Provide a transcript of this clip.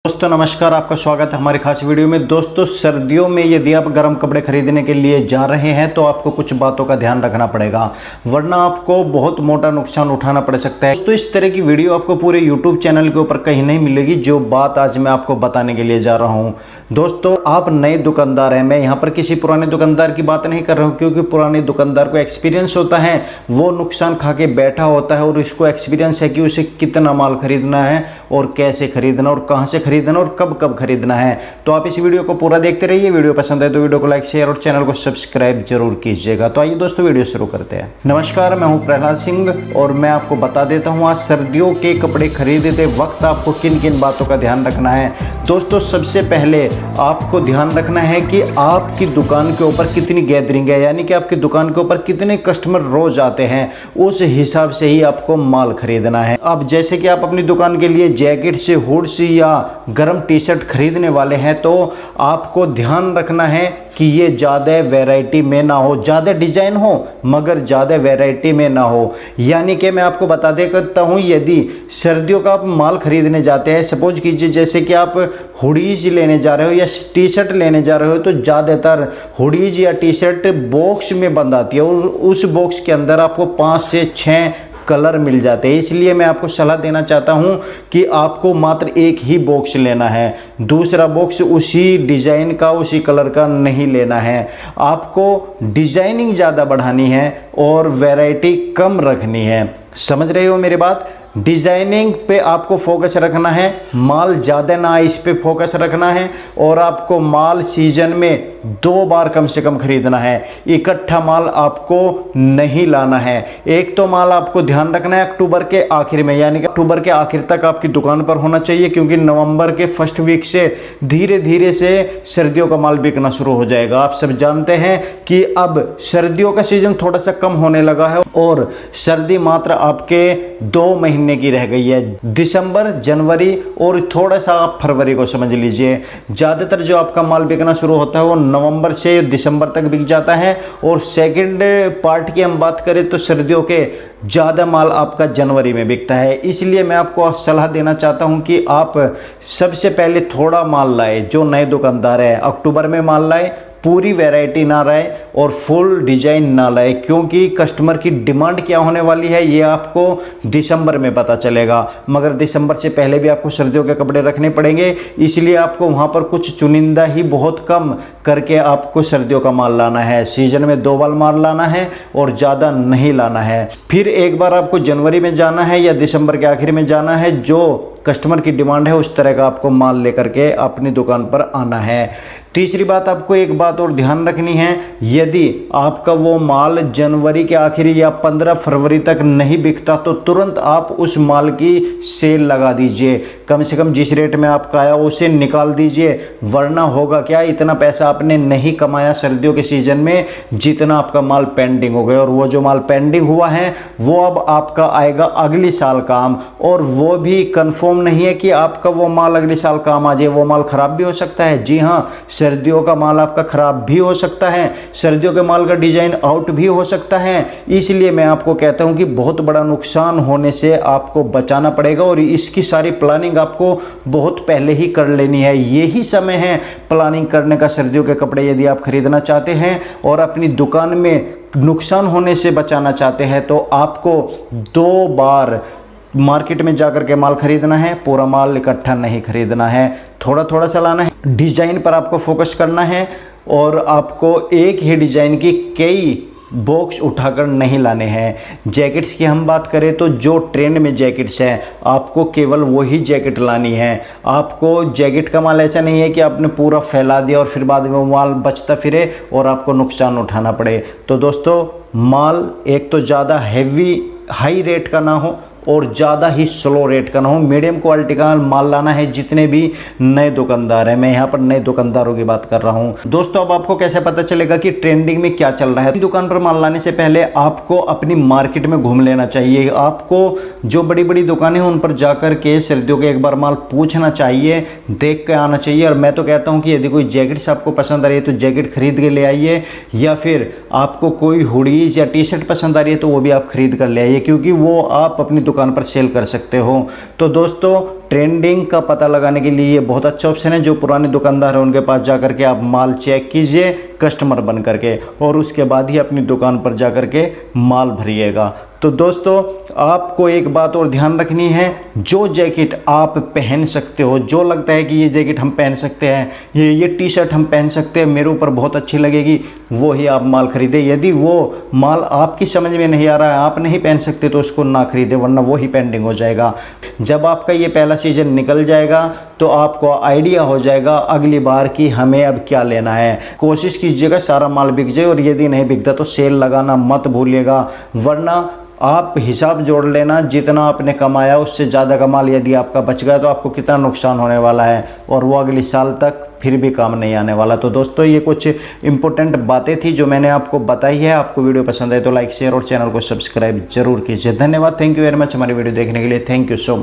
दोस्तों नमस्कार, आपका स्वागत है हमारी खास वीडियो में। दोस्तों सर्दियों में यदि आप गर्म कपड़े खरीदने के लिए जा रहे हैं तो आपको कुछ बातों का ध्यान रखना पड़ेगा, वरना आपको बहुत मोटा नुकसान उठाना पड़ सकता है। दोस्तों इस तरह की वीडियो आपको पूरे यूट्यूब चैनल के ऊपर कहीं नहीं मिलेगी जो बात आज मैं आपको बताने के लिए जा रहा हूँ। दोस्तों आप नए दुकानदार हैं, मैं यहाँ पर किसी पुराने दुकानदार की बात नहीं कर रहा हूँ, क्योंकि पुराने दुकानदार को एक्सपीरियंस होता है, वो नुकसान खा के बैठा होता है और उसको एक्सपीरियंस है कि उसे कितना माल खरीदना है और कैसे खरीदना और कहाँ से खरीदना और कब कब खरीदना है। तो आप इस वीडियो को पूरा देखते रहिए। वीडियो पसंद आए तो वीडियो को लाइक शेयर और चैनल को सब्सक्राइब जरूर कीजिएगा। तो आइए दोस्तों वीडियो शुरू करते हैं। नमस्कार, मैं हूं प्रहलाद सिंह और मैं आपको बता देता हूं आज सर्दियों के कपड़े खरीदते वक्त आपको किन किन बातों का ध्यान रखना है। दोस्तों सबसे पहले आपको ध्यान रखना है कि आपकी दुकान के ऊपर कितनी गैदरिंग है, यानी कि आपकी दुकान के ऊपर कितने कस्टमर रोज आते हैं, उस हिसाब से ही आपको माल खरीदना है। अब जैसे कि आप अपनी दुकान के लिए जैकेट से हुड्स या गर्म टी शर्ट खरीदने वाले हैं तो आपको ध्यान रखना है कि ये ज़्यादा वैरायटी में ना हो, ज़्यादा डिजाइन हो मगर ज़्यादा वैरायटी में ना हो। यानी कि मैं आपको बता देता हूँ, यदि सर्दियों का आप माल खरीदने जाते हैं, सपोज कीजिए जैसे कि आप हुडीज लेने जा रहे हो या टी शर्ट लेने जा रहे हो, तो ज़्यादातर हुडीज या टी शर्ट बॉक्स में बंद आती है और उस बॉक्स के अंदर आपको 5 से 6 कलर मिल जाते हैं। इसलिए मैं आपको सलाह देना चाहता हूं कि आपको मात्र एक ही बॉक्स लेना है, दूसरा बॉक्स उसी डिज़ाइन का उसी कलर का नहीं लेना है। आपको डिजाइनिंग ज़्यादा बढ़ानी है और वैरायटी कम रखनी है। समझ रहे हो मेरी बात? डिजाइनिंग पे आपको फोकस रखना है, माल ज़्यादा ना इस पे फोकस रखना है और आपको माल सीजन में 2 बार कम से कम खरीदना है। इकट्ठा माल आपको नहीं लाना है। एक तो माल आपको ध्यान रखना है अक्टूबर के आखिर में, यानी कि अक्टूबर के आखिर तक आपकी दुकान पर होना चाहिए, क्योंकि नवंबर के फर्स्ट वीक से धीरे धीरे से सर्दियों का माल बिकना शुरू हो जाएगा। आप सब जानते हैं कि अब सर्दियों का सीजन थोड़ा सा कम होने लगा है और सर्दी मात्र आपके 2 महीने की रह गई है, दिसंबर, जनवरी और थोड़ा सा आप फरवरी को समझ लीजिए। ज़्यादातर जो आपका माल बिकना शुरू होता है वो नवंबर से दिसंबर तक बिक जाता है और सेकंड पार्ट की हम बात करें तो सर्दियों के ज़्यादा माल आपका जनवरी में बिकता है। इसलिए मैं आपको सलाह देना चाहता हूं कि आप सबसे पहले थोड़ा माल लाए। जो नए दुकानदार है अक्टूबर में माल लाए, पूरी वैरायटी ना लाए और फुल डिजाइन ना लाए, क्योंकि कस्टमर की डिमांड क्या होने वाली है ये आपको दिसंबर में पता चलेगा। मगर दिसंबर से पहले भी आपको सर्दियों के कपड़े रखने पड़ेंगे, इसलिए आपको वहाँ पर कुछ चुनिंदा ही बहुत कम करके आपको सर्दियों का माल लाना है। सीजन में 2 बार माल लाना है और ज़्यादा नहीं लाना है। फिर एक बार आपको जनवरी में जाना है या दिसंबर के आखिर में जाना है, जो कस्टमर की डिमांड है उस तरह का आपको माल लेकर के अपनी दुकान पर आना है। तीसरी बात, आपको एक बात और ध्यान रखनी है, यदि आपका वो माल जनवरी के आखिर या 15 फरवरी तक नहीं बिकता तो तुरंत आप उस माल की सेल लगा दीजिए। कम से कम जिस रेट में आपका आया उसे निकाल दीजिए, वरना होगा क्या, इतना पैसा आपने नहीं कमाया सर्दियों के सीजन में जितना आपका माल पेंडिंग हो गया, और वो जो माल पेंडिंग हुआ है वो अब आपका आएगा अगली साल काम, और वो भी कंफर्म नहीं है कि आपका वो माल अगले साल काम आ जाए। वो माल खराब भी हो सकता है। जी हाँ, सर्दियों का माल आपका खराब भी हो सकता है, सर्दियों के माल का डिजाइन आउट भी हो सकता है। इसलिए मैं आपको कहता हूं कि बहुत बड़ा नुकसान होने से आपको बचाना पड़ेगा और इसकी सारी प्लानिंग आपको बहुत पहले ही कर लेनी है। यही समय है प्लानिंग करने का सर्दियों के कपड़े यदि आप खरीदना चाहते हैं और अपनी दुकान में नुकसान होने से बचाना चाहते हैं, तो आपको 2 बार मार्केट में जाकर के माल खरीदना है। पूरा माल इकट्ठा नहीं खरीदना है, थोड़ा थोड़ा सा लाना है। डिजाइन पर आपको फोकस करना है और आपको एक ही डिजाइन की कई बॉक्स उठाकर नहीं लाने हैं। जैकेट्स की हम बात करें तो जो ट्रेंड में जैकेट्स हैं आपको केवल वही जैकेट लानी है। आपको जैकेट का माल ऐसा नहीं है कि आपने पूरा फैला दिया और फिर बाद में वो माल बचता फिरे और आपको नुकसान उठाना पड़े। तो दोस्तों माल एक तो ज़्यादा हैवी हाई रेट का ना हो और ज़्यादा ही स्लो रेट का ना हो, मीडियम क्वालिटी का माल लाना है। जितने भी नए दुकानदार हैं, मैं यहाँ पर नए दुकानदारों की बात कर रहा हूँ। दोस्तों अब आपको कैसे पता चलेगा कि ट्रेंडिंग में क्या चल रहा है? दुकान पर माल लाने से पहले आपको अपनी मार्केट में घूम लेना चाहिए। आपको जो बड़ी बड़ी दुकानें हैं उन पर जाकर के सर्दियों के एक बार माल पूछना चाहिए, देख के आना चाहिए। और मैं तो कहता हूँ कि यदि कोई जैकेट्स आपको पसंद आ रही है तो जैकेट खरीद के ले आइए, या फिर आपको कोई हुडीज या टी शर्ट पसंद आ रही है तो वो भी आप खरीद कर ले आइए, क्योंकि वो आप अपनी दुकान पर सेल कर सकते हो। तो दोस्तों ट्रेंडिंग का पता लगाने के लिए ये बहुत अच्छा ऑप्शन है। जो पुराने दुकानदार हैं उनके पास जाकर के आप माल चेक कीजिए कस्टमर बन करके, और उसके बाद ही अपनी दुकान पर जाकर के माल भरिएगा। तो दोस्तों आपको एक बात और ध्यान रखनी है, जो जैकेट आप पहन सकते हो, जो लगता है कि ये जैकेट हम पहन सकते हैं, ये टी शर्ट हम पहन सकते हैं, मेरे ऊपर बहुत अच्छी लगेगी, वो ही आप माल खरीदें। यदि वो माल आपकी समझ में नहीं आ रहा है, आप नहीं पहन सकते, तो उसको ना खरीदें, वरना वो ही पेंडिंग हो जाएगा। जब आपका ये पहला सीजन निकल जाएगा तो आपको आइडिया हो जाएगा अगली बार कि हमें अब क्या लेना है। कोशिश कीजिएगा सारा माल बिक जाए, और यदि नहीं बिकता तो सेल लगाना मत भूलिएगा, वरना आप हिसाब जोड़ लेना, जितना आपने कमाया उससे ज़्यादा का माल यदि आपका बच गया तो आपको कितना नुकसान होने वाला है, और वो अगले साल तक फिर भी काम नहीं आने वाला। तो दोस्तों ये कुछ इंपॉर्टेंट बातें थी जो मैंने आपको बताई है। आपको वीडियो पसंद आए तो लाइक शेयर और चैनल को सब्सक्राइब जरूर कीजिए। धन्यवाद, थैंक यू वेरी मच हमारी वीडियो देखने के लिए। Thank you so much.